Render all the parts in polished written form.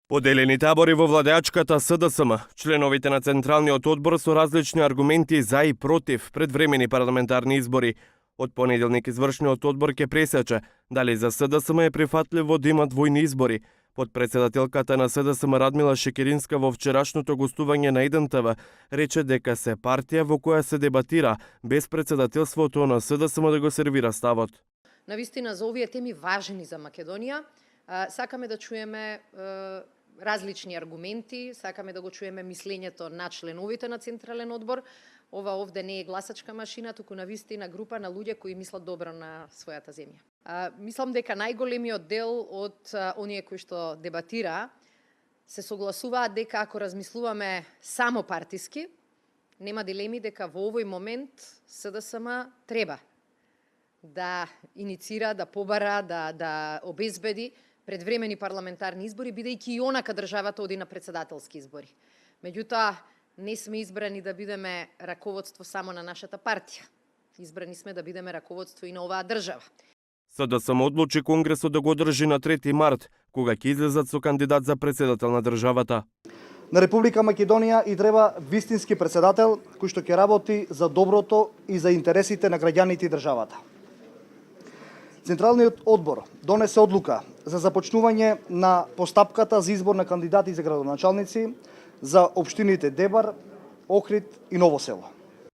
Поделени табори во владеачката СДСМ, членовите на Централниот одбор со различни аргументи за и против предвремени парламентарни избори. Од понеделник извршниот одбор ќе пресече дали за СДСМ е прифатливо да има двојни избори. Подпредседателката на СДСМ Радмила Шекеринска во вчерашното гостување на 1 ТВ рече дека се партија во која се дебатира без председателството на СДСМ да го сервира ставот. Навистина за овие теми важни за Македонија, сакаме да чуеме различни аргументи, сакаме да го чуеме мислењето на членовите на Централен одбор. Ова овде не е гласачка машина, туку навистина група на луѓе кои мислат добро на својата земја. Мислам дека најголемиот дел од оние кои што дебатира се согласуваат дека ако размислуваме само партиски, нема дилеми дека во овој момент СДСМ треба да иницира, да побара, да обезбеди предвремени парламентарни избори, бидејќи и онака државата оди на председателски избори. Меѓутоа, не сме избрани да бидеме раководство само на нашата партија. Избрани сме да бидеме раководство и на оваа држава. СДСМ одлучи Конгресот да го одржи на 3 март, кога ќе излезат со кандидат за председател на државата. На Република Македонија и треба вистински председател кој што ќе работи за доброто и за интересите на граѓаните и државата. Централниот одбор донесе одлука за започнување на постапката за избор на кандидати за градоначалници за општините Дебар, Охрид и Ново село.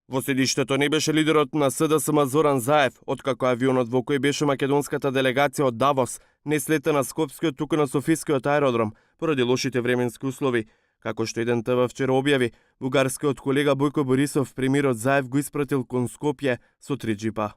Во седиштето не беше лидерот на СДСМ Зоран Заев, откако авионот во кој беше македонската делегација од Давос не слета на Скопскиот, туку на Софискиот аеродром, поради лошите временски услови. Како што 1 ТВ вчера објави, бугарскиот колега Бојко Борисов премиерот Заев го испратил кон Скопје со 3 джипа.